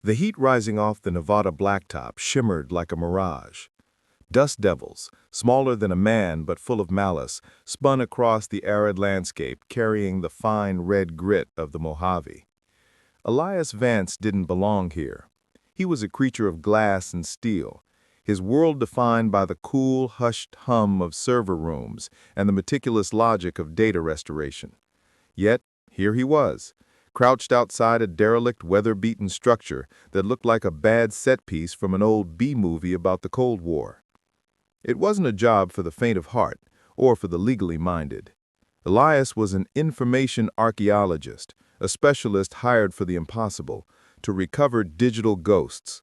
The heat rising off the Nevada blacktop shimmered like a mirage. Dust devils, smaller than a man but full of malice, spun across the arid landscape carrying the fine red grit of the Mojave. Elias Vance didn't belong here. He was a creature of glass and steel, his world defined by the cool, hushed hum of server rooms and the meticulous logic of data restoration. Yet, here he was, crouched outside a derelict, weather-beaten structure that looked like a bad set piece from an old B-movie about the Cold War. It wasn't a job for the faint of heart or for the legally minded. Elias was an information archaeologist, a specialist hired for the impossible, to recover digital ghosts.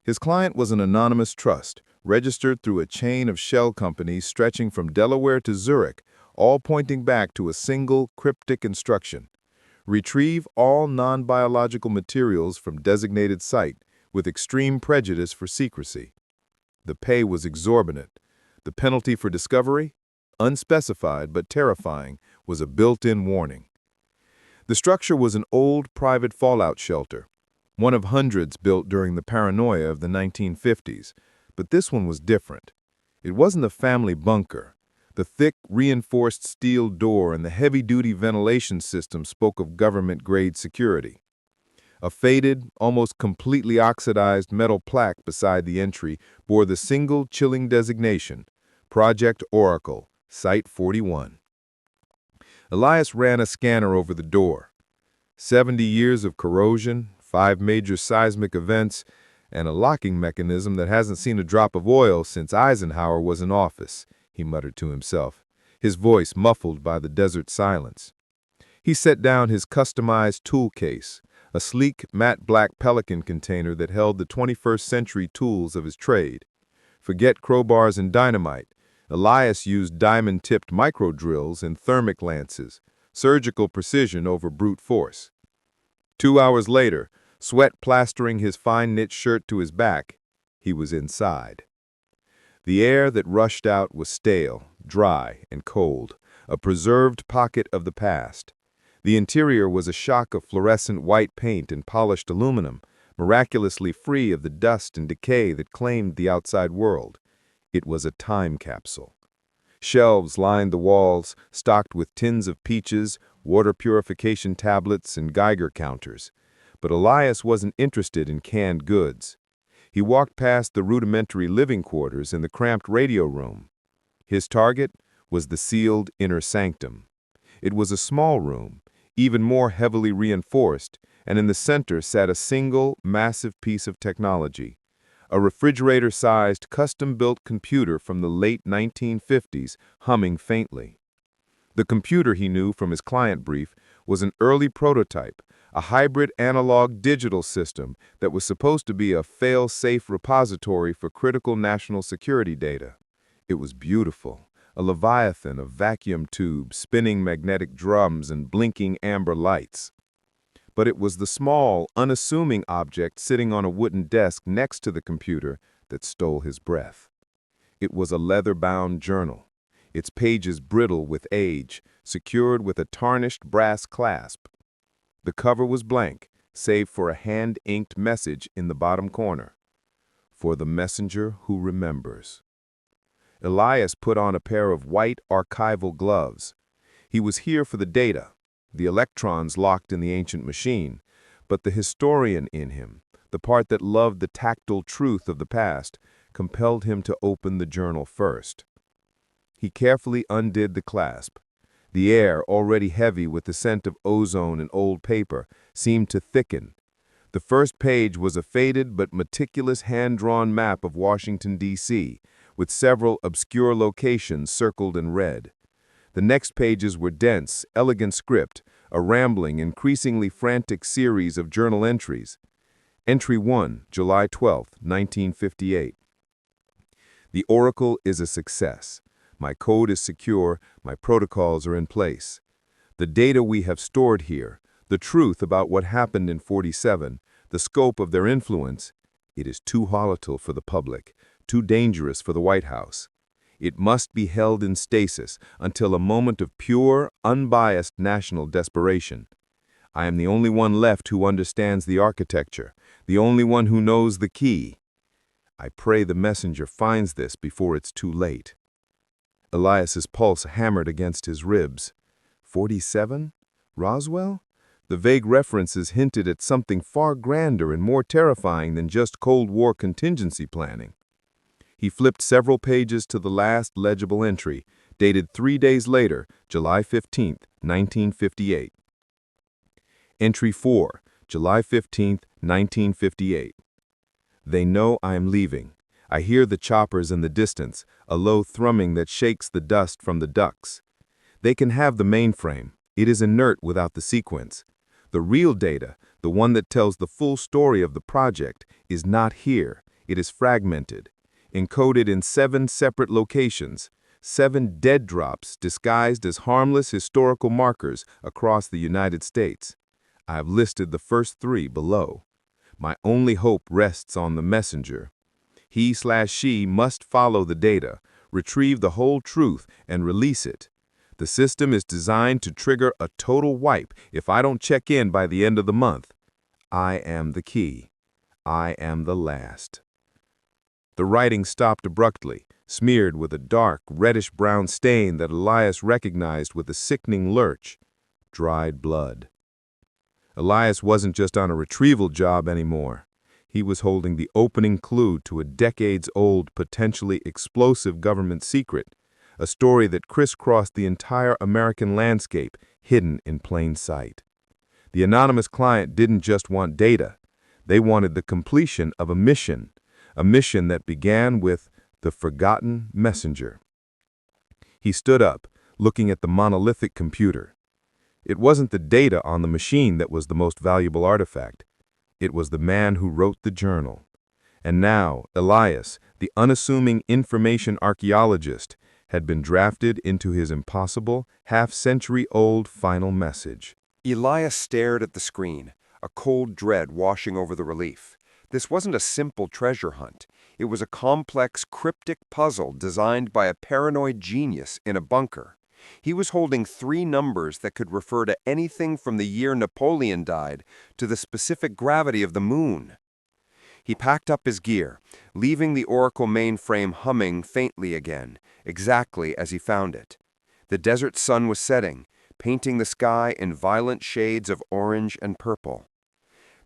His client was an anonymous trust, registered through a chain of shell companies stretching from Delaware to Zurich, all pointing back to a single cryptic instruction: retrieve all non-biological materials from designated site with extreme prejudice for secrecy. The pay was exorbitant. The penalty for discovery, unspecified but terrifying, was a built-in warning. The structure was an old private fallout shelter, one of hundreds built during the paranoia of the 1950s, but this one was different. It wasn't a family bunker. The thick, reinforced steel door and the heavy-duty ventilation system spoke of government-grade security. A faded, almost completely oxidized metal plaque beside the entry bore the single chilling designation: Project Oracle, Site 41. Elias ran a scanner over the door. 70 years of corrosion, 5 major seismic events, and a locking mechanism that hasn't seen a drop of oil since Eisenhower was in office, he muttered to himself, his voice muffled by the desert silence. He set down his customized tool case, a sleek, matte black Pelican container that held the 21st century tools of his trade. Forget crowbars and dynamite. Elias used diamond-tipped micro-drills and thermic lances, surgical precision over brute force. 2 hours later, sweat plastering his fine-knit shirt to his back, he was inside. The air that rushed out was stale, dry, and cold, a preserved pocket of the past. The interior was a shock of fluorescent white paint and polished aluminum, miraculously free of the dust and decay that claimed the outside world. It was a time capsule. Shelves lined the walls, stocked with tins of peaches, water purification tablets, and Geiger counters. But Elias wasn't interested in canned goods. He walked past the rudimentary living quarters and the cramped radio room. His target was the sealed inner sanctum. It was a small room, even more heavily reinforced, and in the center sat a single, massive piece of technology, a refrigerator-sized, custom-built computer from the late 1950s, humming faintly. The computer, he knew from his client brief, was an early prototype, a hybrid analog-digital system that was supposed to be a fail-safe repository for critical national security data. It was beautiful. A leviathan of vacuum tubes, spinning magnetic drums, and blinking amber lights. But it was the small, unassuming object sitting on a wooden desk next to the computer that stole his breath. It was a leather-bound journal, its pages brittle with age, secured with a tarnished brass clasp. The cover was blank, save for a hand-inked message in the bottom corner: "For the messenger who remembers." Elias put on a pair of white archival gloves. He was here for the data, the electrons locked in the ancient machine, but the historian in him, the part that loved the tactile truth of the past, compelled him to open the journal first. He carefully undid the clasp. The air, already heavy with the scent of ozone and old paper, seemed to thicken. The first page was a faded but meticulous hand-drawn map of Washington, D.C., with several obscure locations circled in red. The next pages were dense, elegant script, a rambling, increasingly frantic series of journal entries. Entry 1, July 12, 1958. The Oracle is a success. My code is secure, my protocols are in place. The data we have stored here, the truth about what happened in 47, the scope of their influence, it is too volatile for the public, too dangerous for the White House. It must be held in stasis until a moment of pure, unbiased national desperation. I am the only one left who understands the architecture, the only one who knows the key. I pray the messenger finds this before it's too late." Elias's pulse hammered against his ribs. 47? Roswell? The vague references hinted at something far grander and more terrifying than just Cold War contingency planning. He flipped several pages to the last legible entry, dated 3 days later, July 15, 1958. Entry 4, July 15, 1958. "They know I am leaving. I hear the choppers in the distance, a low thrumming that shakes the dust from the ducts. They can have the mainframe. It is inert without the sequence. The real data, the one that tells the full story of the project, is not here. It is fragmented, encoded in 7 separate locations, 7 dead drops disguised as harmless historical markers across the United States. I have listed the first 3 below. My only hope rests on the messenger. He/she must follow the data, retrieve the whole truth, and release it. The system is designed to trigger a total wipe if I don't check in by the end of the month. I am the key. I am the last." The writing stopped abruptly, smeared with a dark, reddish-brown stain that Elias recognized with a sickening lurch. Dried blood. Elias wasn't just on a retrieval job anymore. He was holding the opening clue to a decades-old, potentially explosive government secret, a story that crisscrossed the entire American landscape, hidden in plain sight. The anonymous client didn't just want data. They wanted the completion of a mission that began with the forgotten messenger. He stood up, looking at the monolithic computer. It wasn't the data on the machine that was the most valuable artifact. It was the man who wrote the journal. And now, Elias, the unassuming information archaeologist, had been drafted into his impossible, half-century-old final message. Elias stared at the screen, a cold dread washing over the relief. This wasn't a simple treasure hunt. It was a complex, cryptic puzzle designed by a paranoid genius in a bunker. He was holding 3 numbers that could refer to anything from the year Napoleon died to the specific gravity of the moon. He packed up his gear, leaving the Oracle mainframe humming faintly again, exactly as he found it. The desert sun was setting, painting the sky in violent shades of orange and purple.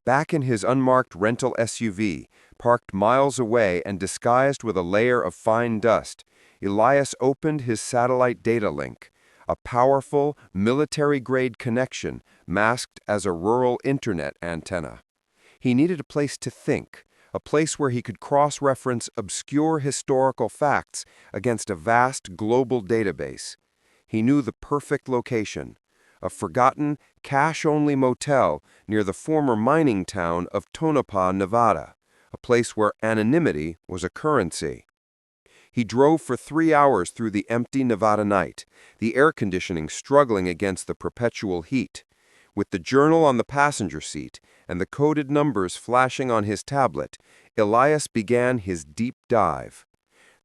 Back in his unmarked rental SUV, parked miles away and disguised with a layer of fine dust, Elias opened his satellite data link, a powerful, military-grade connection masked as a rural internet antenna. He needed a place to think, a place where he could cross-reference obscure historical facts against a vast global database. He knew the perfect location, a forgotten, cash-only motel near the former mining town of Tonopah, Nevada, a place where anonymity was a currency. He drove for 3 hours through the empty Nevada night, the air conditioning struggling against the perpetual heat. With the journal on the passenger seat and the coded numbers flashing on his tablet, Elias began his deep dive.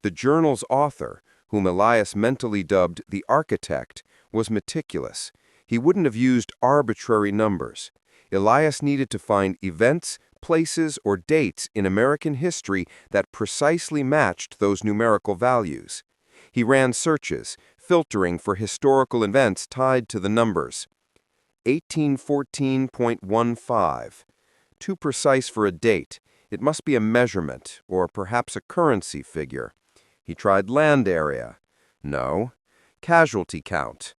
The journal's author, whom Elias mentally dubbed the architect, was meticulous. He wouldn't have used arbitrary numbers. Elias needed to find events, places, or dates in American history that precisely matched those numerical values. He ran searches, filtering for historical events tied to the numbers. 1814.15. Too precise for a date. It must be a measurement, or perhaps a currency figure. He tried land area. No. Casualty count.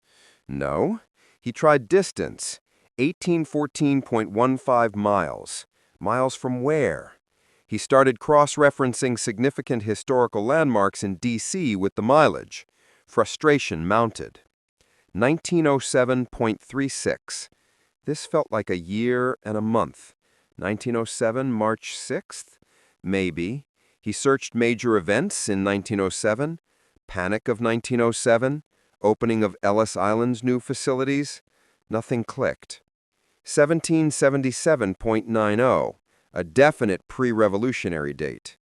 No. He tried distance. 1814.15 miles. Miles from where? He started cross-referencing significant historical landmarks in D.C. with the mileage. Frustration mounted. 1907.36. This felt like a year and a month. 1907, March 6th? Maybe. He searched major events in 1907. Panic of 1907. Opening of Ellis Island's new facilities. Nothing clicked. 1777.90. A definite pre-revolutionary date.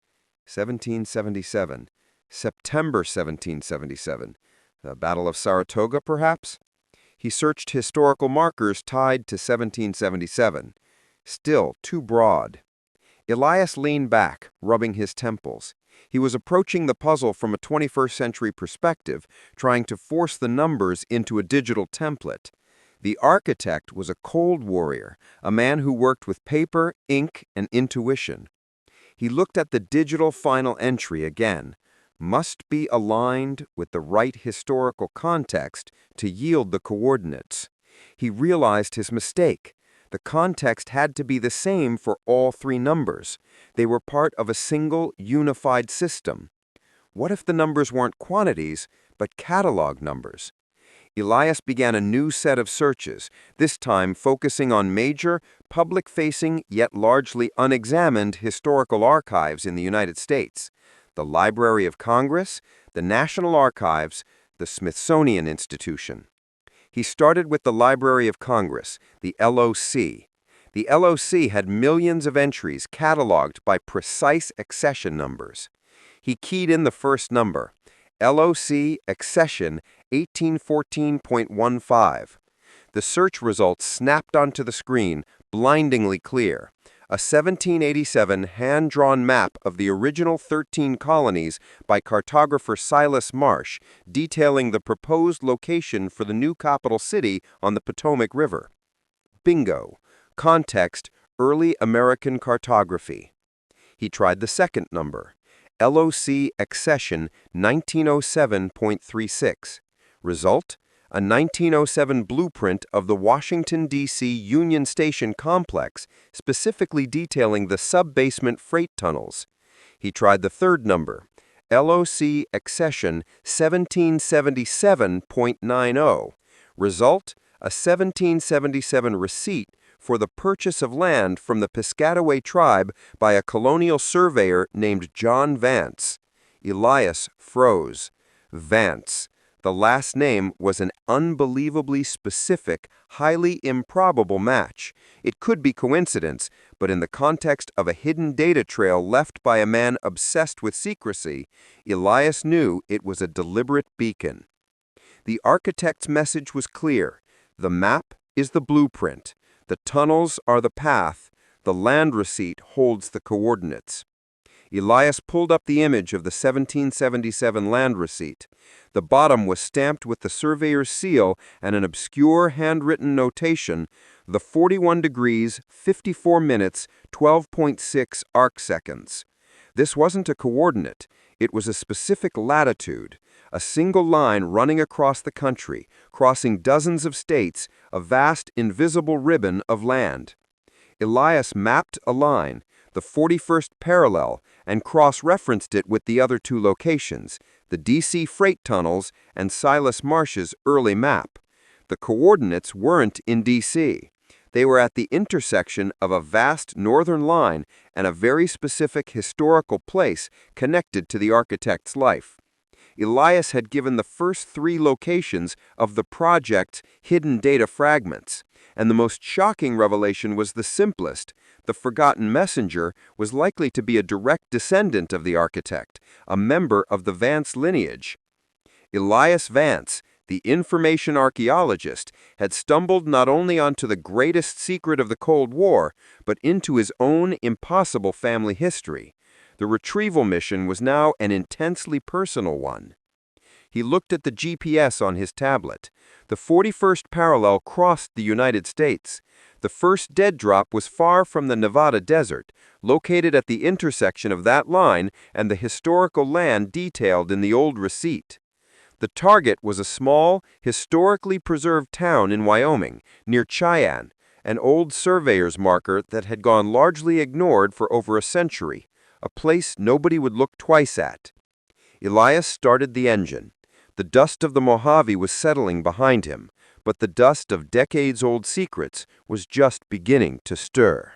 1777. September 1777. The Battle of Saratoga, perhaps? He searched historical markers tied to 1777. Still too broad. Elias leaned back, rubbing his temples. He was approaching the puzzle from a 21st century perspective, trying to force the numbers into a digital template. The architect was a cold warrior, a man who worked with paper, ink, and intuition. He looked at the digital final entry again. Must be aligned with the right historical context to yield the coordinates. He realized his mistake. The context had to be the same for all three numbers. They were part of a single, unified system. What if the numbers weren't quantities, but catalog numbers? Elias began a new set of searches, this time focusing on major, public-facing yet largely unexamined historical archives in the United States: the Library of Congress, the National Archives, the Smithsonian Institution. He started with the Library of Congress, the LOC. The LOC had millions of entries cataloged by precise accession numbers. He keyed in the first number, LOC accession 1814.15. The search results snapped onto the screen, blindingly clear. A 1787 hand-drawn map of the original 13 colonies by cartographer Silas Marsh, detailing the proposed location for the new capital city on the Potomac River. Bingo. Context: early American cartography. He tried the second number, LOC accession 1907.36. Result: a 1907 blueprint of the Washington, D.C. Union Station complex, specifically detailing the sub-basement freight tunnels. He tried the third number, LOC accession 1777.90. Result: a 1777 receipt for the purchase of land from the Piscataway tribe by a colonial surveyor named John Vance. Elias froze. Vance. The last name was an unbelievably specific, highly improbable match. It could be coincidence, but in the context of a hidden data trail left by a man obsessed with secrecy, Elias knew it was a deliberate beacon. The architect's message was clear. The map is the blueprint. The tunnels are the path. The land receipt holds the coordinates. Elias pulled up the image of the 1777 land receipt. The bottom was stamped with the surveyor's seal and an obscure handwritten notation, the 41 degrees, 54 minutes, 12.6 arcseconds. This wasn't a coordinate. It was a specific latitude, a single line running across the country, crossing dozens of states, a vast invisible ribbon of land. Elias mapped a line, the 41st parallel, and cross-referenced it with the other two locations, the D.C. freight tunnels and Silas Marsh's early map. The coordinates weren't in D.C. They were at the intersection of a vast northern line and a very specific historical place connected to the architect's life. Elias had given the first three locations of the project's hidden data fragments, and the most shocking revelation was the simplest. The forgotten messenger was likely to be a direct descendant of the architect, a member of the Vance lineage. Elias Vance, the information archaeologist, had stumbled not only onto the greatest secret of the Cold War, but into his own impossible family history. The retrieval mission was now an intensely personal one. He looked at the GPS on his tablet. The 41st parallel crossed the United States. The first dead drop was far from the Nevada desert, located at the intersection of that line and the historical land detailed in the old receipt. The target was a small, historically preserved town in Wyoming, near Cheyenne, an old surveyor's marker that had gone largely ignored for over a century, a place nobody would look twice at. Elias started the engine. The dust of the Mojave was settling behind him, but the dust of decades-old secrets was just beginning to stir.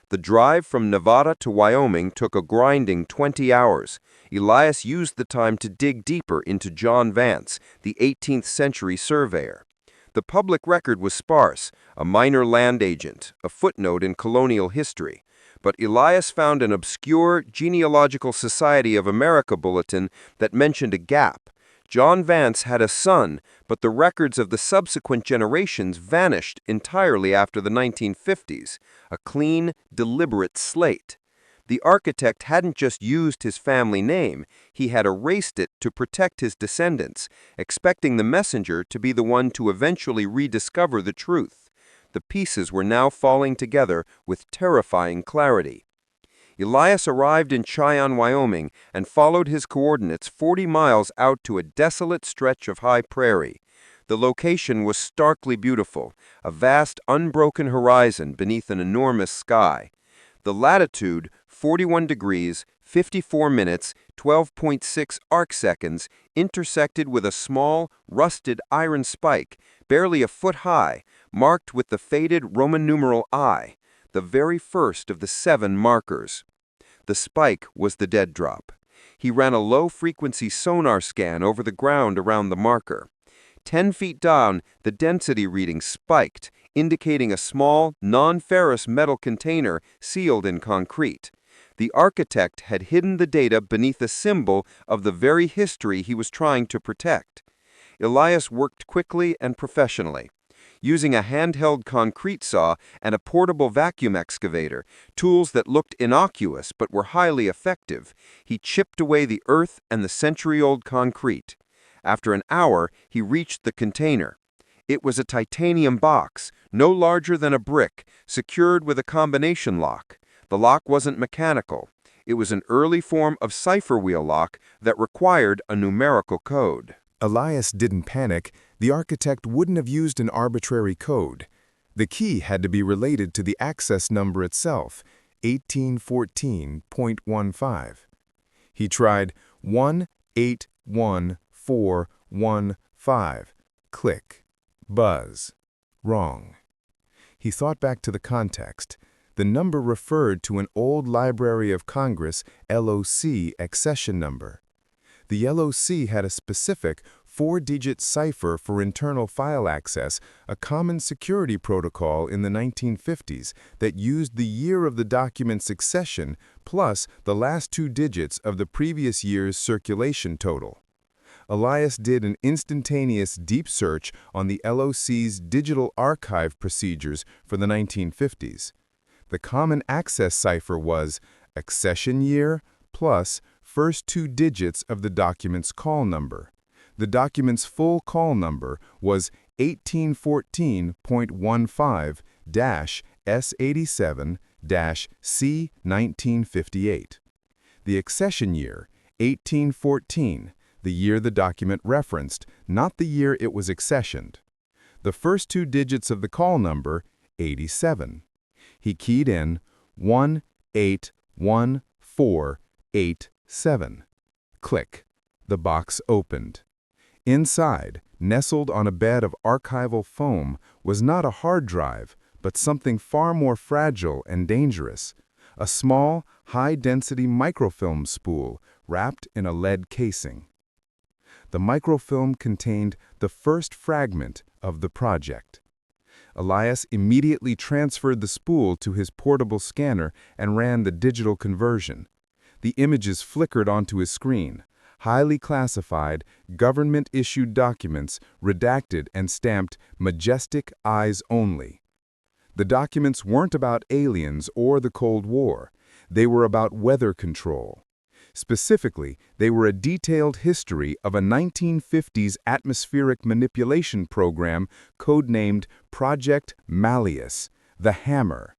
The drive from Nevada to Wyoming took a grinding 20 hours. Elias used the time to dig deeper into John Vance, the 18th century surveyor. The public record was sparse, a minor land agent, a footnote in colonial history. But Elias found an obscure Genealogical Society of America bulletin that mentioned a gap. John Vance had a son, but the records of the subsequent generations vanished entirely after the 1950s, a clean, deliberate slate. The architect hadn't just used his family name, he had erased it to protect his descendants, expecting the messenger to be the one to eventually rediscover the truth. The pieces were now falling together with terrifying clarity. Elias arrived in Cheyenne, Wyoming, and followed his coordinates 40 miles out to a desolate stretch of high prairie. The location was starkly beautiful, a vast, unbroken horizon beneath an enormous sky. The latitude, 41 degrees, 54 minutes, 12.6 arcseconds, intersected with a small, rusted iron spike, barely a foot high, marked with the faded Roman numeral I, the very first of the 7 markers. The spike was the dead drop. He ran a low-frequency sonar scan over the ground around the marker. 10 feet down, the density reading spiked, indicating a small, non-ferrous metal container sealed in concrete. The architect had hidden the data beneath a symbol of the very history he was trying to protect. Elias worked quickly and professionally. Using a handheld concrete saw and a portable vacuum excavator, tools that looked innocuous but were highly effective, he chipped away the earth and the century-old concrete. After an hour, he reached the container. It was a titanium box, no larger than a brick, secured with a combination lock. The lock wasn't mechanical. It was an early form of cipher wheel lock that required a numerical code. Elias didn't panic. The architect wouldn't have used an arbitrary code. The key had to be related to the access number itself, 1814.15. He tried 181415. Click. Buzz. Wrong. He thought back to the context. The number referred to an old Library of Congress LOC accession number. The LOC had a specific 4-digit cipher for internal file access, a common security protocol in the 1950s that used the year of the document's accession plus the last 2 digits of the previous year's circulation total. Elias did an instantaneous deep search on the LOC's digital archive procedures for the 1950s. The common access cipher was accession year plus first 2 digits of the document's call number. The document's full call number was 1814.15-S87-C1958. The accession year, 1814, the year the document referenced, not the year it was accessioned. The first 2 digits of the call number, 87. He keyed in 181487. Click. The box opened. Inside, nestled on a bed of archival foam, was not a hard drive, but something far more fragile and dangerous. A small, high-density microfilm spool wrapped in a lead casing. The microfilm contained the first fragment of the project. Elias immediately transferred the spool to his portable scanner and ran the digital conversion. The images flickered onto his screen. Highly classified, government-issued documents, redacted and stamped "Majestic Eyes Only." The documents weren't about aliens or the Cold War. They were about weather control. Specifically, they were a detailed history of a 1950s atmospheric manipulation program codenamed Project Malleus, the Hammer.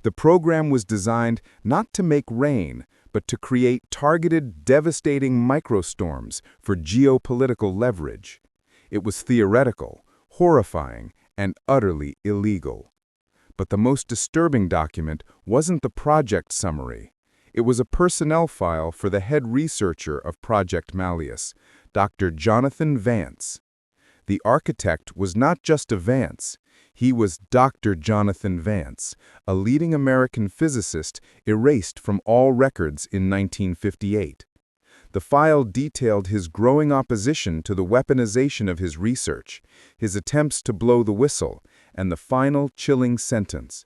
The program was designed not to make rain, but to create targeted, devastating microstorms for geopolitical leverage. It was theoretical, horrifying, and utterly illegal. But the most disturbing document wasn't the project summary. It was a personnel file for the head researcher of Project Malleus, Dr. Jonathan Vance. The architect was not just a Vance. He was Dr. Jonathan Vance, a leading American physicist erased from all records in 1958. The file detailed his growing opposition to the weaponization of his research, his attempts to blow the whistle, and the final chilling sentence.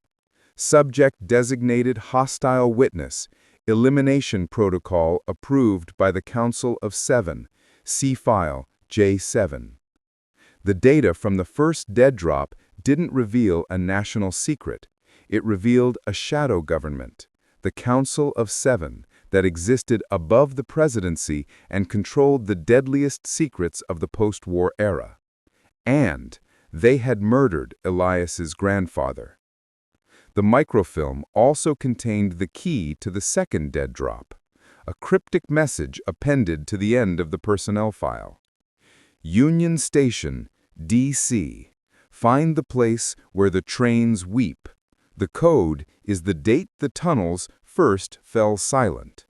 Subject designated hostile witness, elimination protocol approved by the Council of 7. See file J7. The data from the first dead drop didn't reveal a national secret. It revealed a shadow government, the Council of Seven, that existed above the presidency and controlled the deadliest secrets of the post-war era. And they had murdered Elias's grandfather. The microfilm also contained the key to the second dead drop, a cryptic message appended to the end of the personnel file. Union Station, D.C. Find the place where the trains weep. The code is the date the tunnels first fell silent.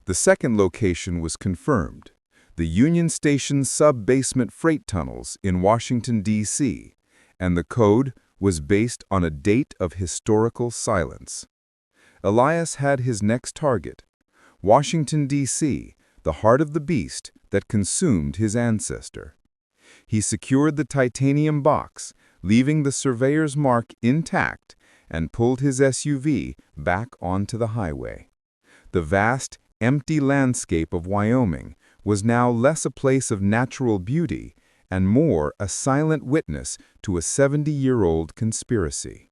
The second location was confirmed, the Union Station sub-basement freight tunnels in Washington, D.C., and the code was based on a date of historical silence. Elias had his next target, Washington, D.C., the heart of the beast that consumed his ancestor. He secured the titanium box, leaving the surveyor's mark intact, and pulled his SUV back onto the highway. The vast, empty landscape of Wyoming was now less a place of natural beauty and more a silent witness to a 70-year-old conspiracy.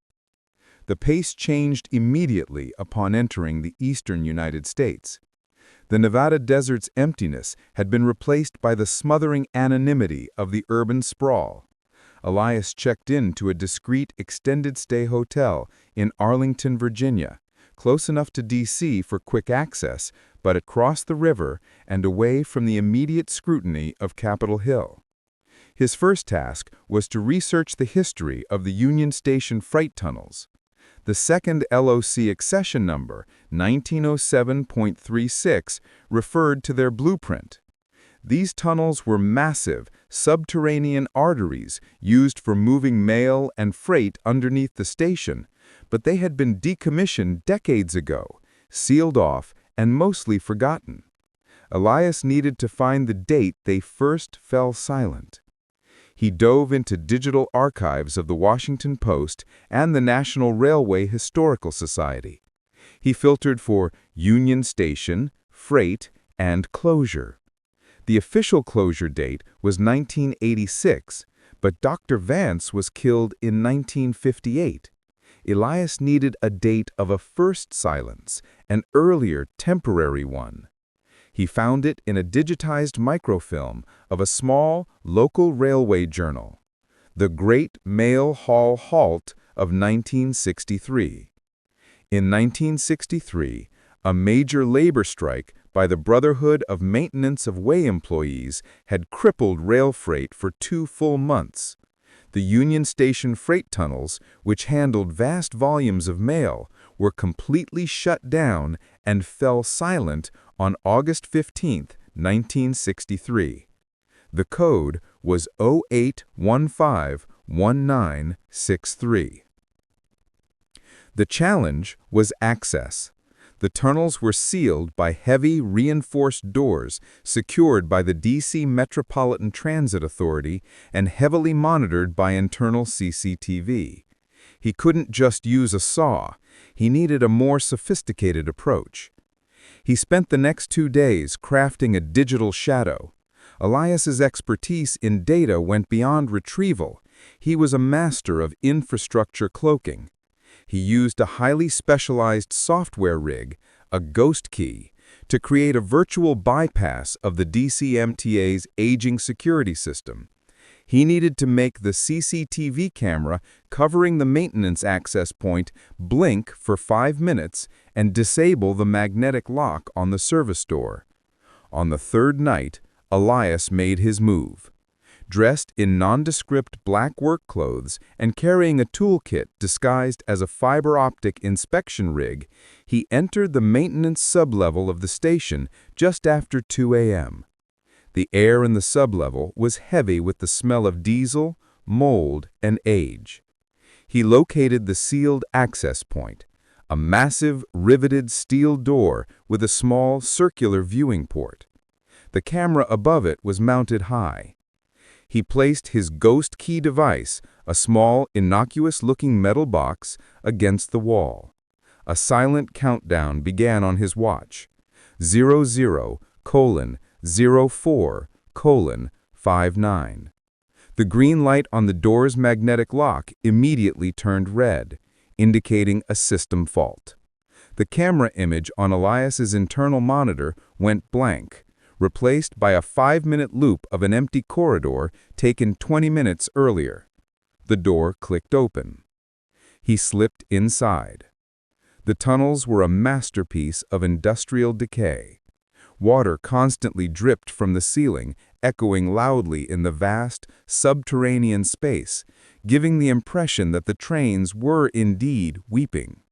The pace changed immediately upon entering the eastern United States. The Nevada desert's emptiness had been replaced by the smothering anonymity of the urban sprawl. Elias checked into a discreet extended-stay hotel in Arlington, Virginia, close enough to D.C. for quick access, but across the river and away from the immediate scrutiny of Capitol Hill. His first task was to research the history of the Union Station freight tunnels. The second LOC accession number, 1907.36, referred to their blueprint. These tunnels were massive, subterranean arteries used for moving mail and freight underneath the station, but they had been decommissioned decades ago, sealed off, and mostly forgotten. Elias needed to find the date they first fell silent. He dove into digital archives of the Washington Post and the National Railway Historical Society. He filtered for Union Station, freight, and closure. The official closure date was 1986, but Dr. Vance was killed in 1958. Elias needed a date of a first silence, an earlier temporary one. He found it in a digitized microfilm of a small, local railway journal, the Great Mail Hall Halt of 1963. In 1963, a major labor strike by the Brotherhood of Maintenance of Way employees had crippled rail freight for 2 full months. The Union Station freight tunnels, which handled vast volumes of mail, were completely shut down and fell silent on August 15, 1963. The code was 08151963. The challenge was access. The tunnels were sealed by heavy, reinforced doors secured by the D.C. Metropolitan Transit Authority and heavily monitored by internal CCTV. He couldn't just use a saw. He needed a more sophisticated approach. He spent the next 2 days crafting a digital shadow. Elias's expertise in data went beyond retrieval. He was a master of infrastructure cloaking. He used a highly specialized software rig, a ghost key, to create a virtual bypass of the DCMTA's aging security system. He needed to make the CCTV camera covering the maintenance access point blink for 5 minutes and disable the magnetic lock on the service door. On the third night, Elias made his move. Dressed in nondescript black work clothes and carrying a toolkit disguised as a fiber-optic inspection rig, he entered the maintenance sublevel of the station just after 2 a.m. The air in the sublevel was heavy with the smell of diesel, mold, and age. He located the sealed access point, a massive, riveted steel door with a small, circular viewing port. The camera above it was mounted high. He placed his ghost key device, a small, innocuous-looking metal box, against the wall. A silent countdown began on his watch. 00:04 59. The green light on the door's magnetic lock immediately turned red, indicating a system fault. The camera image on Elias's internal monitor went blank, replaced by a 5-minute loop of an empty corridor taken 20 minutes earlier. The door clicked open. He slipped inside. The tunnels were a masterpiece of industrial decay. Water constantly dripped from the ceiling, echoing loudly in the vast, subterranean space, giving the impression that the trains were indeed weeping.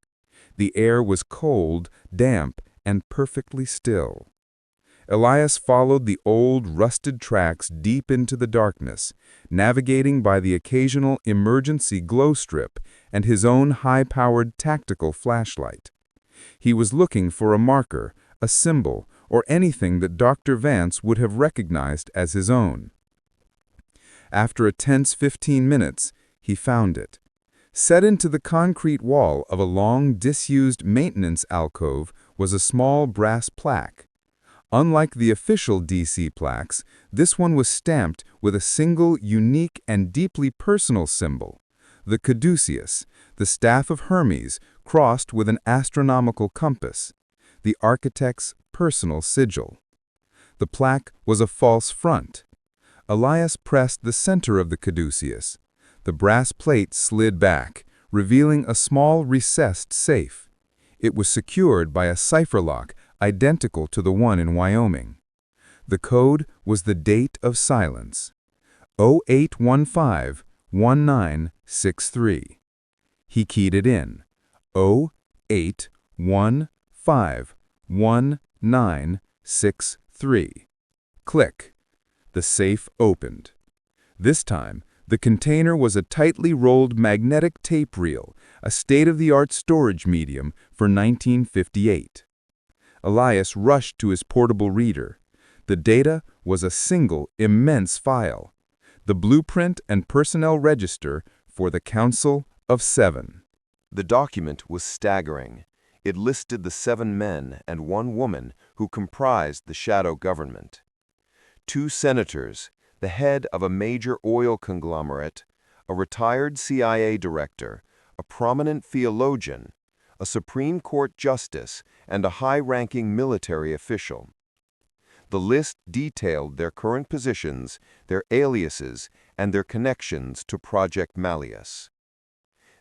The air was cold, damp, and perfectly still. Elias followed the old, rusted tracks deep into the darkness, navigating by the occasional emergency glow strip and his own high-powered tactical flashlight. He was looking for a marker, a symbol, or anything that Dr. Vance would have recognized as his own. After a tense 15 minutes, he found it. Set into the concrete wall of a long, disused maintenance alcove was a small brass plaque. Unlike the official DC plaques, this one was stamped with a single, unique, and deeply personal symbol, the caduceus, the staff of Hermes, crossed with an astronomical compass, the architect's personal sigil. The plaque was a false front. Elias pressed the center of the caduceus. The brass plate slid back, revealing a small recessed safe. It was secured by a cipher lock identical to the one in Wyoming. The code was the date of silence, 0815-1963. He keyed it in, 0815-1963. Click. The safe opened. This time, the container was a tightly rolled magnetic tape reel, a state-of-the-art storage medium for 1958. Elias rushed to his portable reader. The data was a single, immense file, the blueprint and personnel register for the Council of Seven. The document was staggering. It listed the 7 men and 1 woman who comprised the shadow government. 2 senators, the head of a major oil conglomerate, a retired CIA director, a prominent theologian, a Supreme Court justice, and a high-ranking military official. The list detailed their current positions, their aliases, and their connections to Project Malleus.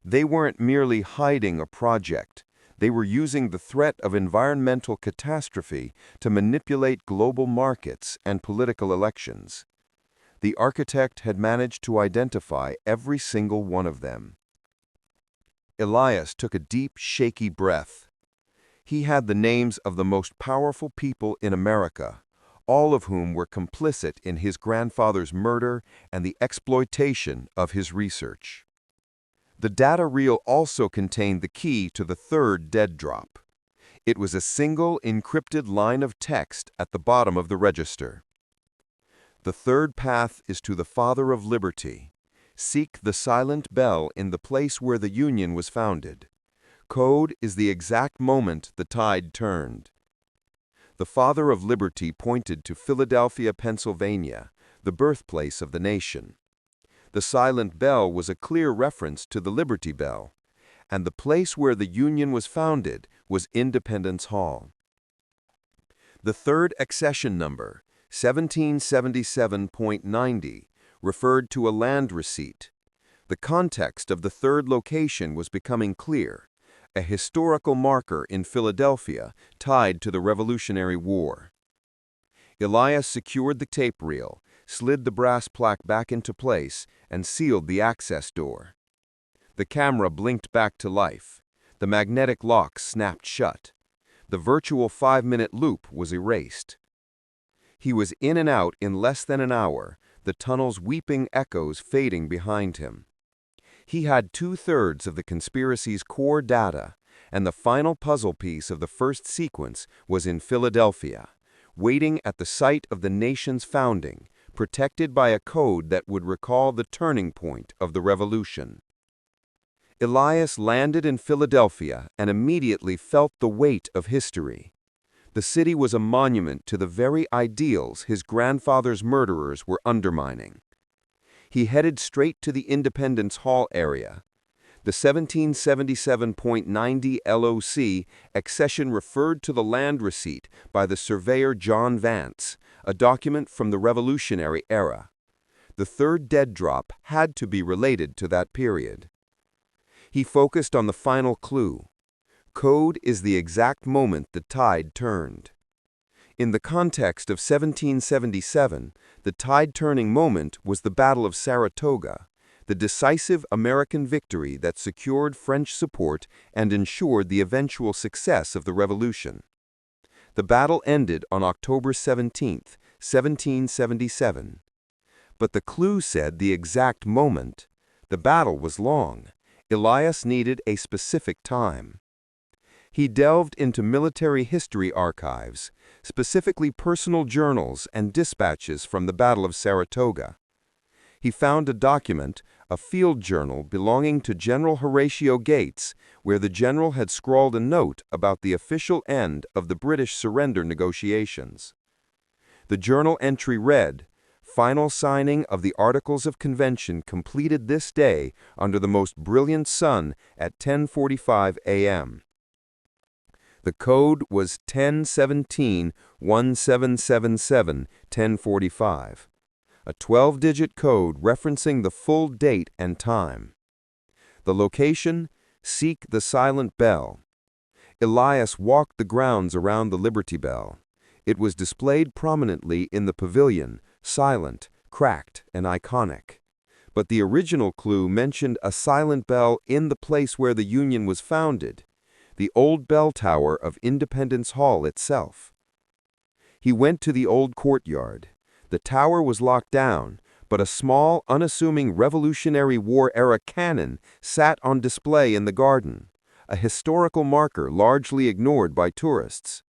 They weren't merely hiding a project. They were using the threat of environmental catastrophe to manipulate global markets and political elections. The architect had managed to identify every single one of them. Elias took a deep, shaky breath. He had the names of the most powerful people in America, all of whom were complicit in his grandfather's murder and the exploitation of his research. The data reel also contained the key to the 3rd dead drop. It was a single encrypted line of text at the bottom of the register. The 3rd path is to the Father of Liberty. Seek the silent bell in the place where the Union was founded. Code is the exact moment the tide turned. The Father of Liberty pointed to Philadelphia, Pennsylvania, the birthplace of the nation. The silent bell was a clear reference to the Liberty Bell, and the place where the Union was founded was Independence Hall. The 3rd accession number, 1777.90, referred to a land receipt. The context of the 3rd location was becoming clear, a historical marker in Philadelphia tied to the Revolutionary War. Elias secured the tape reel, slid the brass plaque back into place, and sealed the access door. The camera blinked back to life. The magnetic lock snapped shut. The virtual 5-minute loop was erased. He was in and out in less than an hour, the tunnel's weeping echoes fading behind him. He had 2/3 of the conspiracy's core data, and the final puzzle piece of the first sequence was in Philadelphia, waiting at the site of the nation's founding, protected by a code that would recall the turning point of the revolution. Elias landed in Philadelphia and immediately felt the weight of history. The city was a monument to the very ideals his grandfather's murderers were undermining. He headed straight to the Independence Hall area. The 1777.90 LOC accession referred to the land receipt by the surveyor John Vance, a document from the Revolutionary era. The third dead drop had to be related to that period. He focused on the final clue. Code is the exact moment the tide turned. In the context of 1777, the tide-turning moment was the Battle of Saratoga, the decisive American victory that secured French support and ensured the eventual success of the Revolution. The battle ended on October 17, 1777. But the clue said the exact moment. The battle was long. Elias needed a specific time. He delved into military history archives, specifically personal journals and dispatches from the Battle of Saratoga. He found a document, a field journal belonging to General Horatio Gates, where the general had scrawled a note about the official end of the British surrender negotiations. The journal entry read, "Final signing of the Articles of Convention completed this day under the most brilliant sun at 10:45 a.m." The code was 1017-1777-1045, a 12-digit code referencing the full date and time. The location, Seek the Silent Bell. Elias walked the grounds around the Liberty Bell. It was displayed prominently in the pavilion, silent, cracked, and iconic. But the original clue mentioned a silent bell in the place where the Union was founded, the old bell tower of Independence Hall itself. He went to the old courtyard. The tower was locked down, but a small, unassuming Revolutionary War-era cannon sat on display in the garden, a historical marker largely ignored by tourists.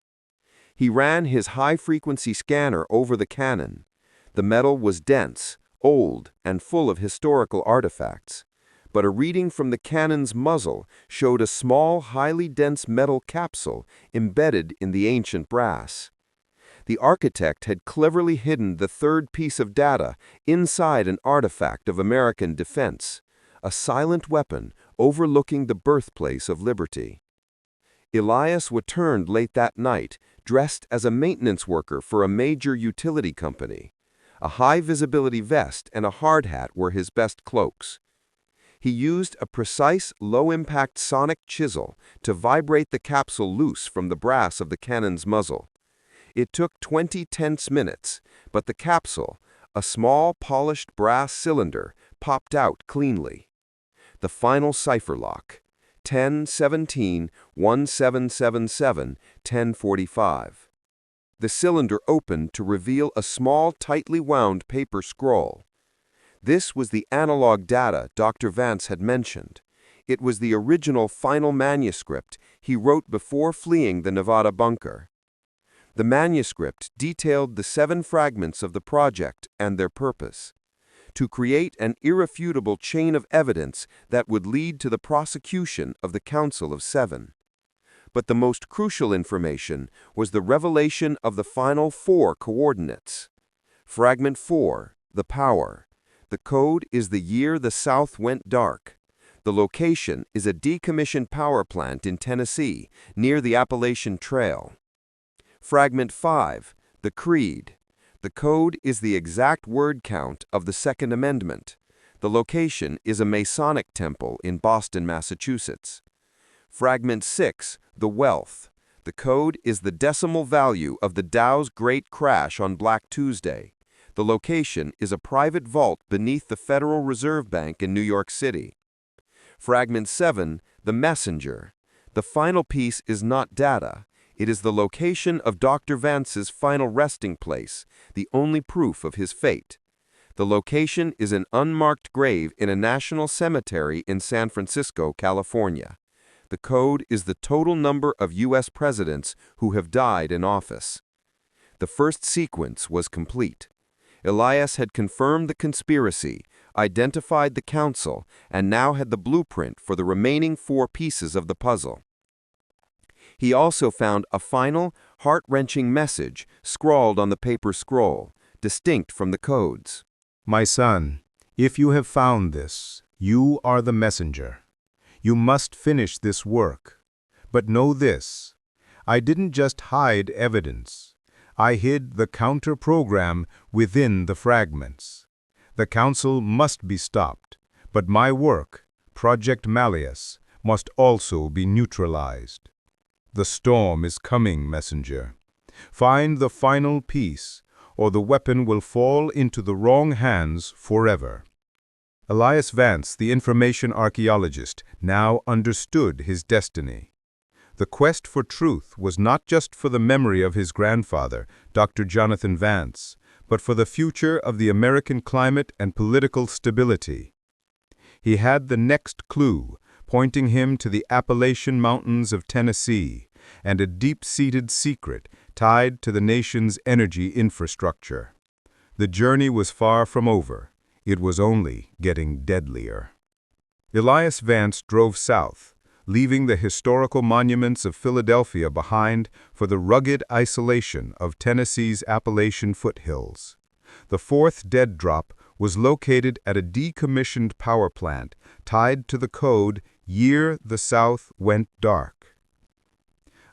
He ran his high-frequency scanner over the cannon. The metal was dense, old, and full of historical artifacts. But a reading from the cannon's muzzle showed a small, highly dense metal capsule embedded in the ancient brass. The architect had cleverly hidden the third piece of data inside an artifact of American defense, a silent weapon overlooking the birthplace of liberty. Elias returned late that night, dressed as a maintenance worker for a major utility company. A high-visibility vest and a hard hat were his best cloaks. He used a precise, low-impact sonic chisel to vibrate the capsule loose from the brass of the cannon's muzzle. It took 20 tense minutes, but the capsule, a small, polished brass cylinder, popped out cleanly. The final cipher lock, 1017-1777-1045. The cylinder opened to reveal a small, tightly wound paper scroll. This was the analog data Dr. Vance had mentioned. It was the original final manuscript he wrote before fleeing the Nevada bunker. The manuscript detailed the 7 fragments of the project and their purpose: to create an irrefutable chain of evidence that would lead to the prosecution of the Council of Seven. But the most crucial information was the revelation of the final 4 coordinates. Fragment 4, the power. The code is the year the South went dark. The location is a decommissioned power plant in Tennessee, near the Appalachian Trail. Fragment 5, the creed. The code is the exact word count of the Second Amendment. The location is a Masonic temple in Boston, Massachusetts. Fragment 6, the wealth. The code is the decimal value of the Dow's Great Crash on Black Tuesday. The location is a private vault beneath the Federal Reserve Bank in New York City. Fragment 7, the messenger. The final piece is not data. It is the location of Dr. Vance's final resting place, the only proof of his fate. The location is an unmarked grave in a national cemetery in San Francisco, California. The code is the total number of U.S. presidents who have died in office. The first sequence was complete. Elias had confirmed the conspiracy, identified the council, and now had the blueprint for the remaining 4 pieces of the puzzle. He also found a final, heart-wrenching message scrawled on the paper scroll, distinct from the codes. My son, if you have found this, you are the messenger. You must finish this work. But know this, I didn't just hide evidence. I hid the counter-program within the fragments. The council must be stopped, but my work, Project Malleus, must also be neutralized. The storm is coming, messenger. Find the final piece, or the weapon will fall into the wrong hands forever. Elias Vance, the information archaeologist, now understood his destiny. The quest for truth was not just for the memory of his grandfather, Dr. Jonathan Vance, but for the future of the American climate and political stability. He had the next clue, pointing him to the Appalachian Mountains of Tennessee, and a deep-seated secret tied to the nation's energy infrastructure. The journey was far from over. It was only getting deadlier. Elias Vance drove south, leaving the historical monuments of Philadelphia behind for the rugged isolation of Tennessee's Appalachian foothills. The fourth dead drop was located at a decommissioned power plant tied to the code "Year the South Went Dark."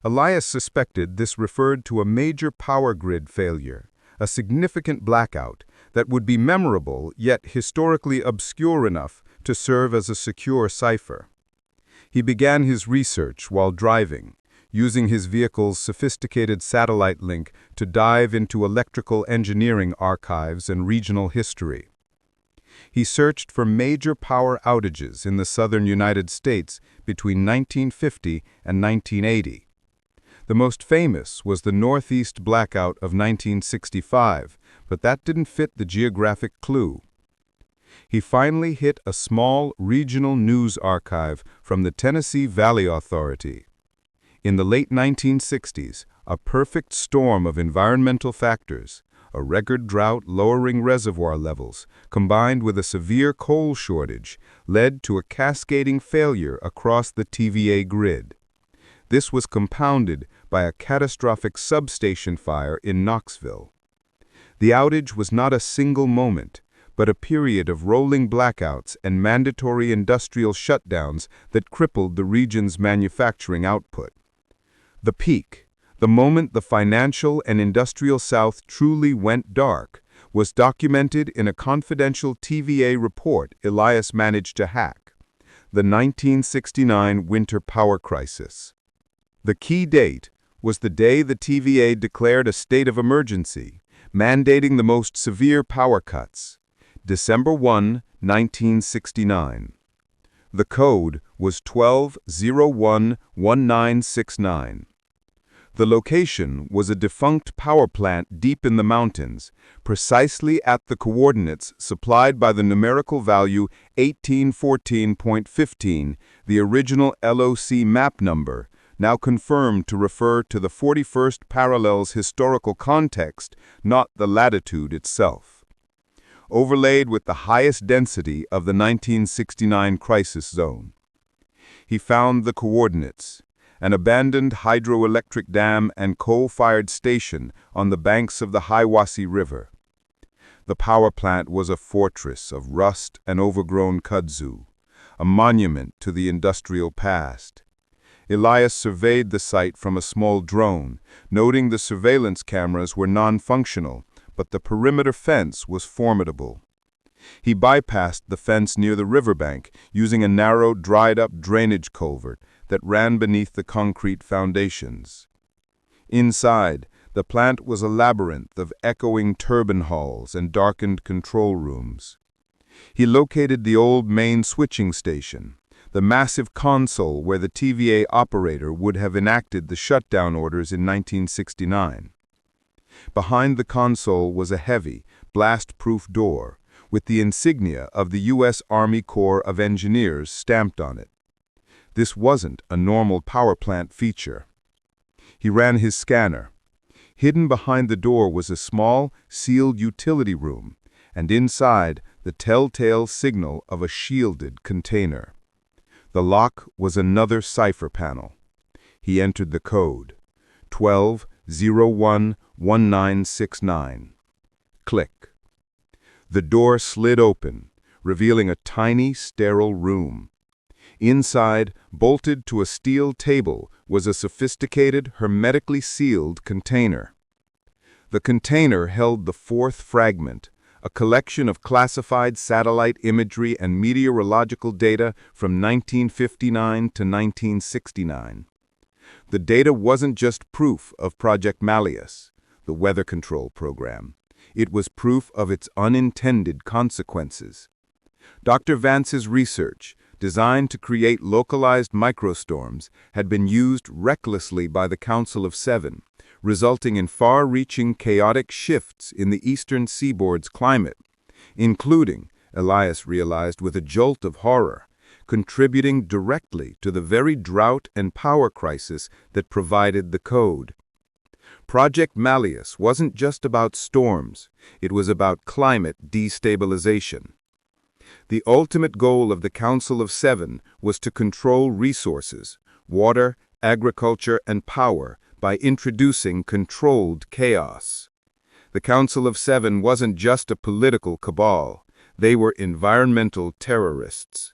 Elias suspected this referred to a major power grid failure, a significant blackout that would be memorable yet historically obscure enough to serve as a secure cipher. He began his research while driving, using his vehicle's sophisticated satellite link to dive into electrical engineering archives and regional history. He searched for major power outages in the southern United States between 1950 and 1980. The most famous was the Northeast blackout of 1965, but that didn't fit the geographic clue. He finally hit a small regional news archive from the Tennessee Valley Authority. In the late 1960s, a perfect storm of environmental factors, a record drought lowering reservoir levels, combined with a severe coal shortage, led to a cascading failure across the TVA grid. This was compounded by a catastrophic substation fire in Knoxville. The outage was not a single moment, but a period of rolling blackouts and mandatory industrial shutdowns that crippled the region's manufacturing output. The peak, the moment the financial and industrial South truly went dark, was documented in a confidential TVA report Elias managed to hack: the 1969 winter power crisis. The key date was the day the TVA declared a state of emergency, mandating the most severe power cuts. December 1, 1969. The code was 12011969. The location was a defunct power plant deep in the mountains, precisely at the coordinates supplied by the numerical value 1814.15, the original LOC map number, now confirmed to refer to the 41st parallel's historical context, not the latitude itself. Overlaid with the highest density of the 1969 crisis zone. He found the coordinates: an abandoned hydroelectric dam and coal-fired station on the banks of the Hiwassee River. The power plant was a fortress of rust and overgrown kudzu, a monument to the industrial past. Elias surveyed the site from a small drone, noting the surveillance cameras were non-functional, but the perimeter fence was formidable. He bypassed the fence near the riverbank, using a narrow, dried-up drainage culvert that ran beneath the concrete foundations. Inside, the plant was a labyrinth of echoing turbine halls and darkened control rooms. He located the old main switching station, the massive console where the TVA operator would have enacted the shutdown orders in 1969. Behind the console was a heavy, blast-proof door, with the insignia of the U.S. Army Corps of Engineers stamped on it. This wasn't a normal power plant feature. He ran his scanner. Hidden behind the door was a small, sealed utility room, and inside, the telltale signal of a shielded container. The lock was another cipher panel. He entered the code, 12011969. Click. The door slid open, revealing a tiny, sterile room. Inside, bolted to a steel table, was a sophisticated, hermetically sealed container. The container held the fourth fragment, a collection of classified satellite imagery and meteorological data from 1959 to 1969. The data wasn't just proof of Project Malleus, the weather control program. It was proof of its unintended consequences. Dr. Vance's research, designed to create localized microstorms, had been used recklessly by the Council of Seven, resulting in far-reaching chaotic shifts in the eastern seaboard's climate, including, Elias realized with a jolt of horror, contributing directly to the very drought and power crisis that provided the code. Project Malleus wasn't just about storms, it was about climate destabilization. The ultimate goal of the Council of Seven was to control resources, water, agriculture, and power by introducing controlled chaos. The Council of Seven wasn't just a political cabal, they were environmental terrorists.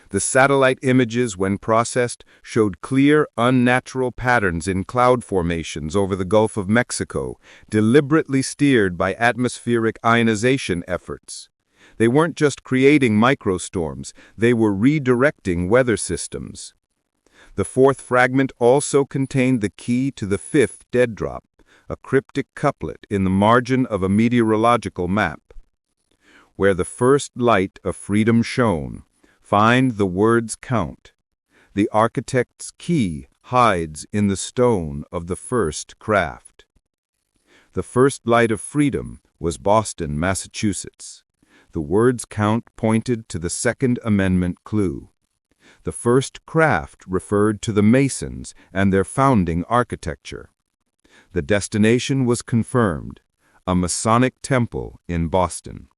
The satellite images, when processed, showed clear, unnatural patterns in cloud formations over the Gulf of Mexico, deliberately steered by atmospheric ionization efforts. They weren't just creating microstorms, they were redirecting weather systems. The fourth fragment also contained the key to the fifth dead drop, a cryptic couplet in the margin of a meteorological map. Where the first light of freedom shone, find the words count. The architect's key hides in the stone of the first craft. The first light of freedom was Boston, Massachusetts. The words count pointed to the Second Amendment clue. The first craft referred to the Masons and their founding architecture. The destination was confirmed, a Masonic temple in Boston.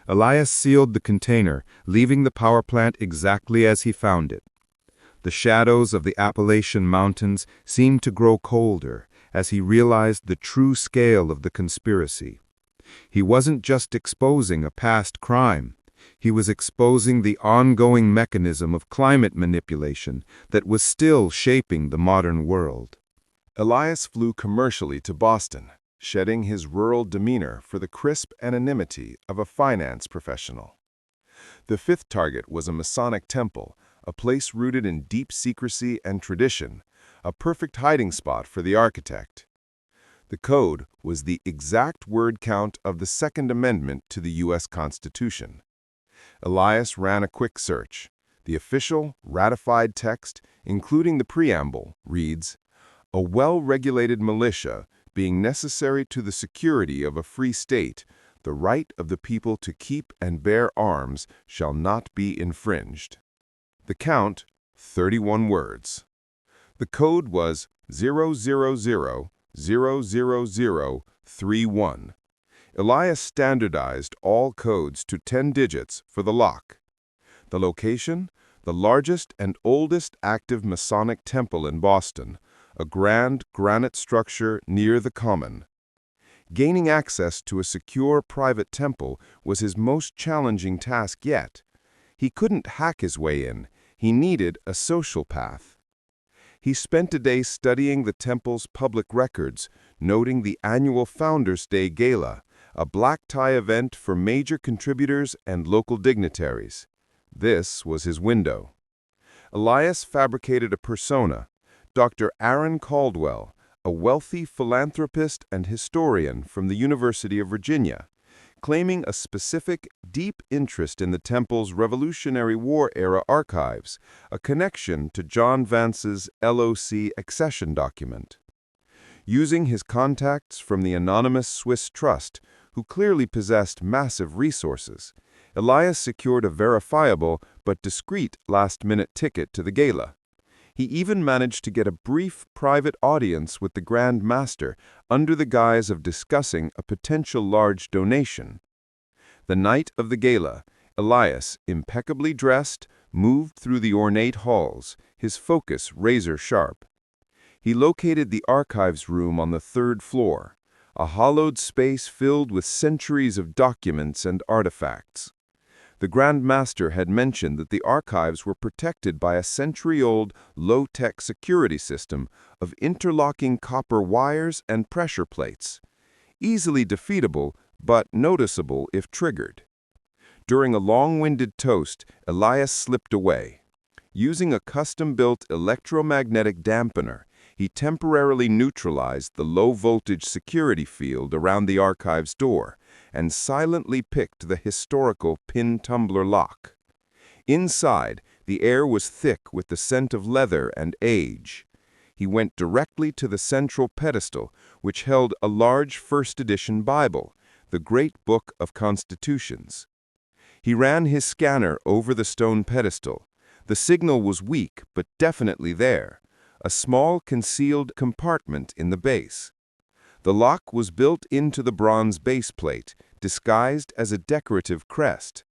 Elias sealed the container, leaving the power plant exactly as he found it. The shadows of the Appalachian Mountains seemed to grow colder as he realized the true scale of the conspiracy. He wasn't just exposing a past crime. He was exposing the ongoing mechanism of climate manipulation that was still shaping the modern world. Elias flew commercially to Boston, shedding his rural demeanor for the crisp anonymity of a finance professional. The fifth target was a Masonic temple, a place rooted in deep secrecy and tradition, a perfect hiding spot for the architect. The code was the exact word count of the Second Amendment to the U.S. Constitution. Elias ran a quick search. The official, ratified text, including the preamble, reads, "A well-regulated militia, being necessary to the security of a free state, the right of the people to keep and bear arms shall not be infringed." The count, 31 words. The code was 0000031. Elias standardized all codes to 10 digits for the lock. The location? The largest and oldest active Masonic temple in Boston, a grand granite structure near the Common. Gaining access to a secure private temple was his most challenging task yet. He couldn't hack his way in. He needed a social path. He spent a day studying the temple's public records, noting the annual Founders' Day Gala, a black-tie event for major contributors and local dignitaries. This was his window. Elias fabricated a persona, Dr. Aaron Caldwell, a wealthy philanthropist and historian from the University of Virginia, claiming a specific, deep interest in the temple's Revolutionary War-era archives, a connection to John Vance's LOC accession document. Using his contacts from the anonymous Swiss trust, who clearly possessed massive resources, Elias secured a verifiable but discreet last-minute ticket to the gala. He even managed to get a brief private audience with the Grand Master under the guise of discussing a potential large donation. The night of the gala, Elias, impeccably dressed, moved through the ornate halls, his focus razor-sharp. He located the archives room on the third floor, a hollowed space filled with centuries of documents and artifacts. The Grand Master had mentioned that the archives were protected by a century-old, low-tech security system of interlocking copper wires and pressure plates, easily defeatable but noticeable if triggered. During a long-winded toast, Elias slipped away. Using a custom-built electromagnetic dampener, he temporarily neutralized the low-voltage security field around the archive's door and silently picked the historical pin-tumbler lock. Inside, the air was thick with the scent of leather and age. He went directly to the central pedestal, which held a large first-edition Bible, the Great Book of Constitutions. He ran his scanner over the stone pedestal. The signal was weak, but definitely there. A small concealed compartment in the base. The lock was built into the bronze base plate, disguised as a decorative crest.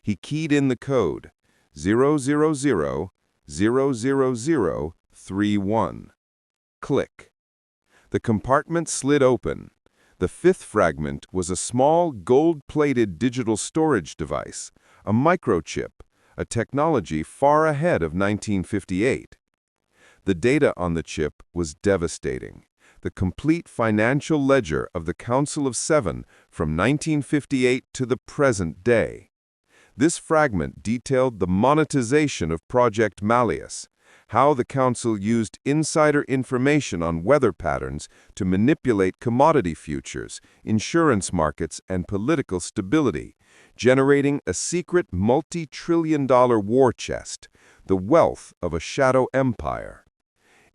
He keyed in the code, 000-00031. Click. The compartment slid open. The fifth fragment was a small gold-plated digital storage device, a microchip, a technology far ahead of 1958. The data on the chip was devastating. The complete financial ledger of the Council of Seven from 1958 to the present day. This fragment detailed the monetization of Project Malleus, how the Council used insider information on weather patterns to manipulate commodity futures, insurance markets, and political stability, generating a secret multi-trillion-dollar war chest, the wealth of a shadow empire.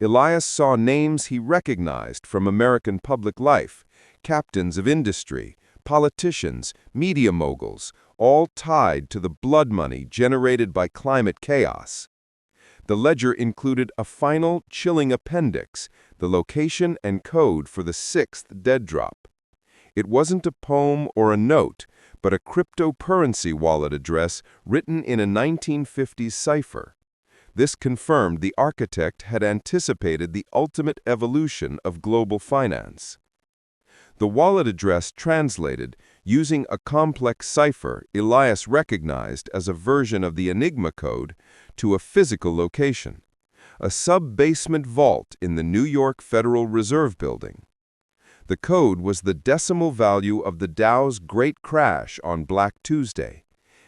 Elias saw names he recognized from American public life, captains of industry, politicians, media moguls, all tied to the blood money generated by climate chaos. The ledger included a final, chilling appendix, the location and code for the sixth dead drop. It wasn't a poem or a note, but a cryptocurrency wallet address written in a 1950s cipher. This confirmed the architect had anticipated the ultimate evolution of global finance. The wallet address translated, using a complex cipher Elias recognized as a version of the Enigma code, to a physical location, a sub-basement vault in the New York Federal Reserve Building. The code was the decimal value of the Dow's Great Crash on Black Tuesday.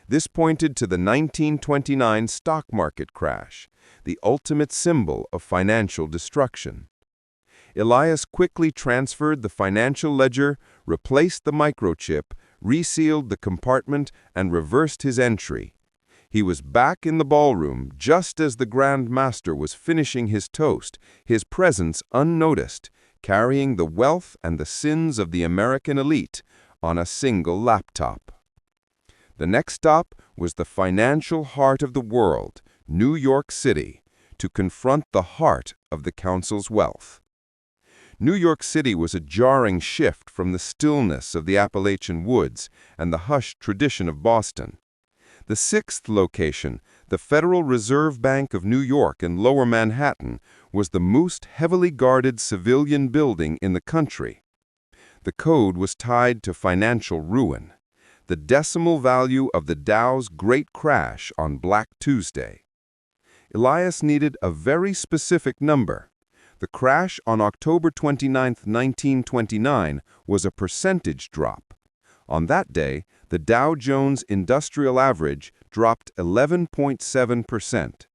This pointed to the 1929 stock market crash, the ultimate symbol of financial destruction. Elias quickly transferred the financial ledger, replaced the microchip, resealed the compartment, and reversed his entry. He was back in the ballroom just as the Grand Master was finishing his toast, his presence unnoticed, carrying the wealth and the sins of the American elite on a single laptop. The next stop was the financial heart of the world, New York City, to confront the heart of the Council's wealth. New York City was a jarring shift from the stillness of the Appalachian woods and the hushed tradition of Boston. The sixth location, the Federal Reserve Bank of New York in Lower Manhattan, was the most heavily guarded civilian building in the country. The code was tied to financial ruin, the decimal value of the Dow's Great Crash on Black Tuesday. Elias needed a very specific number. The crash on October 29, 1929, was a percentage drop. On that day, the Dow Jones Industrial Average dropped 11.7%.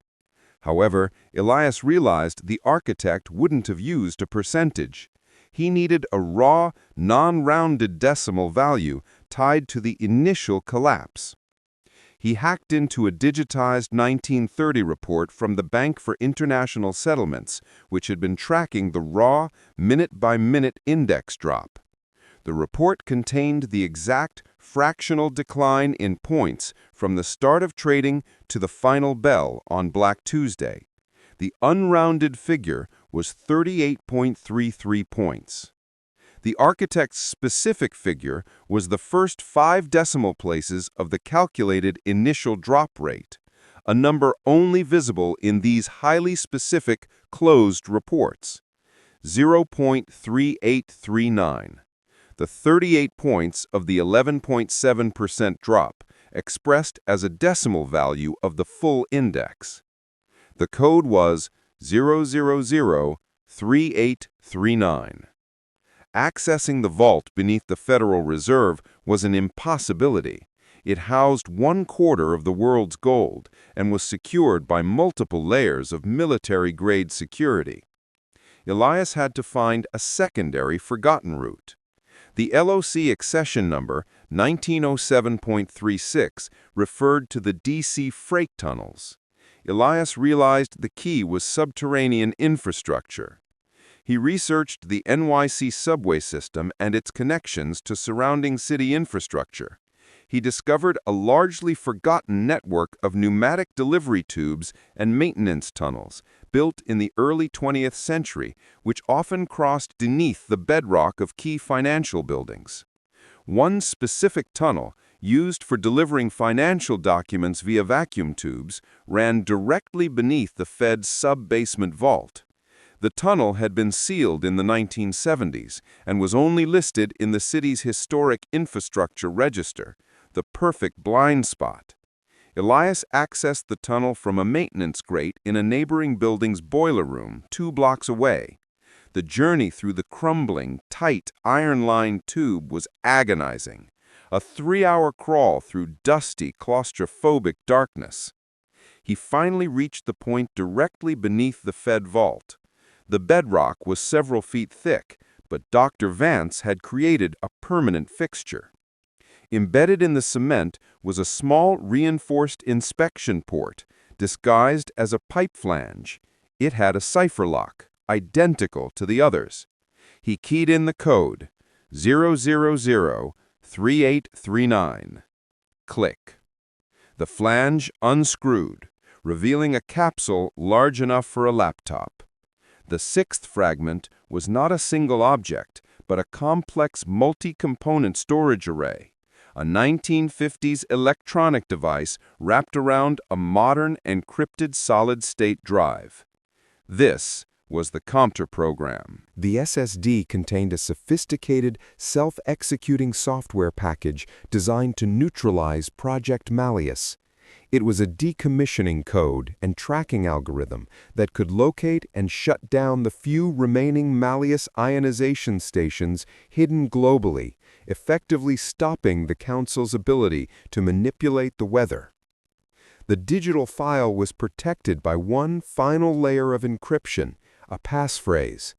However, Elias realized the architect wouldn't have used a percentage. He needed a raw, non-rounded decimal value tied to the initial collapse. He hacked into a digitized 1930 report from the Bank for International Settlements, which had been tracking the raw, minute-by-minute index drop. The report contained the exact fractional decline in points from the start of trading to the final bell on Black Tuesday. The unrounded figure was 38.33 points. The architect's specific figure was the first 5 decimal places of the calculated initial drop rate, a number only visible in these highly specific closed reports. 0.3839. The 38 points of the 11.7% drop, expressed as a decimal value of the full index. The code was 0003839. Accessing the vault beneath the Federal Reserve was an impossibility. It housed 1/4 of the world's gold and was secured by multiple layers of military-grade security. Elias had to find a secondary forgotten route. The LOC accession number 1907.36 referred to the DC freight tunnels. Elias realized the key was subterranean infrastructure. He researched the NYC subway system and its connections to surrounding city infrastructure. He discovered a largely forgotten network of pneumatic delivery tubes and maintenance tunnels built in the early 20th century, which often crossed beneath the bedrock of key financial buildings. One specific tunnel, used for delivering financial documents via vacuum tubes, ran directly beneath the Fed's sub-basement vault. The tunnel had been sealed in the 1970s and was only listed in the city's historic infrastructure register, the perfect blind spot. Elias accessed the tunnel from a maintenance grate in a neighboring building's boiler room 2 blocks away. The journey through the crumbling, tight, iron-lined tube was agonizing, a 3-hour crawl through dusty, claustrophobic darkness. He finally reached the point directly beneath the Fed vault. The bedrock was several feet thick, but Dr. Vance had created a permanent fixture. Embedded in the cement was a small reinforced inspection port, disguised as a pipe flange. It had a cipher lock, identical to the others. He keyed in the code, 0003839. Click. The flange unscrewed, revealing a capsule large enough for a laptop. The 6th fragment was not a single object, but a complex multi-component storage array, a 1950s electronic device wrapped around a modern encrypted solid-state drive. This was the Compter program. The SSD contained a sophisticated, self-executing software package designed to neutralize Project Malleus. It was a decommissioning code and tracking algorithm that could locate and shut down the few remaining Malleus ionization stations hidden globally, effectively stopping the Council's ability to manipulate the weather. The digital file was protected by one final layer of encryption, a passphrase.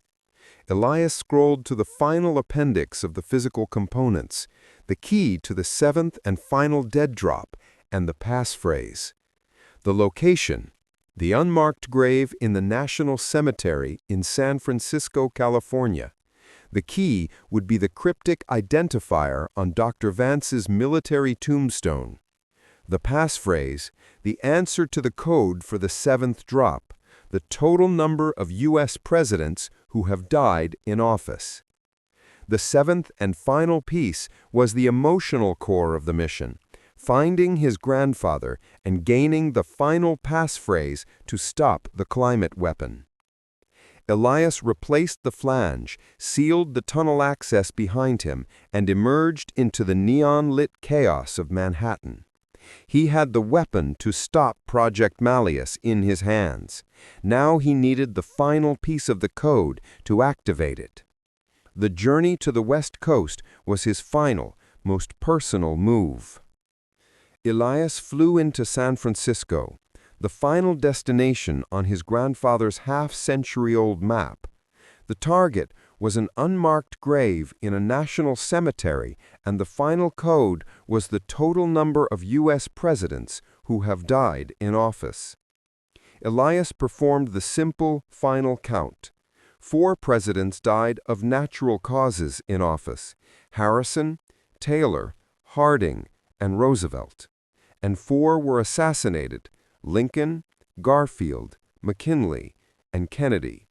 Elias scrolled to the final appendix of the physical components, the key to the 7th and final dead drop, and the passphrase. The location, the unmarked grave in the National Cemetery in San Francisco, California. The key would be the cryptic identifier on Dr. Vance's military tombstone. The passphrase, the answer to the code for the 7th drop, the total number of U.S. presidents who have died in office. The 7th and final piece was the emotional core of the mission, finding his grandfather and gaining the final passphrase to stop the climate weapon. Elias replaced the flange, sealed the tunnel access behind him, and emerged into the neon-lit chaos of Manhattan. He had the weapon to stop Project Malleus in his hands. Now he needed the final piece of the code to activate it. The journey to the West Coast was his final, most personal move. Elias flew into San Francisco, the final destination on his grandfather's half-century-old map. The target was an unmarked grave in a national cemetery, and the final code was the total number of U.S. presidents who have died in office. Elias performed the simple final count. 4 presidents died of natural causes in office: Harrison, Taylor, Harding, and Roosevelt. And 4 were assassinated: Lincoln, Garfield, McKinley, and Kennedy.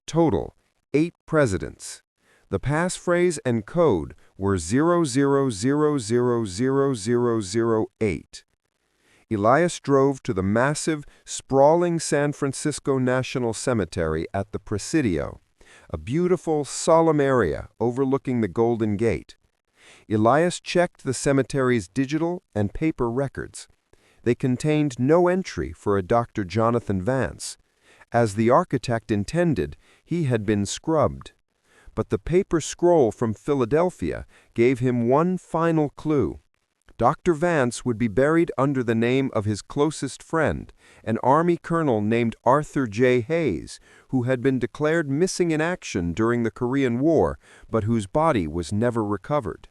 Total, 8 presidents. The passphrase and code were 000000008. Elias drove to the massive, sprawling San Francisco National Cemetery at the Presidio, a beautiful, solemn area overlooking the Golden Gate. Elias checked the cemetery's digital and paper records. They contained no entry for a Dr. Jonathan Vance. As the architect intended, he had been scrubbed. But the paper scroll from Philadelphia gave him one final clue. Dr. Vance would be buried under the name of his closest friend, an Army colonel named Arthur J. Hayes, who had been declared missing in action during the Korean War, but whose body was never recovered.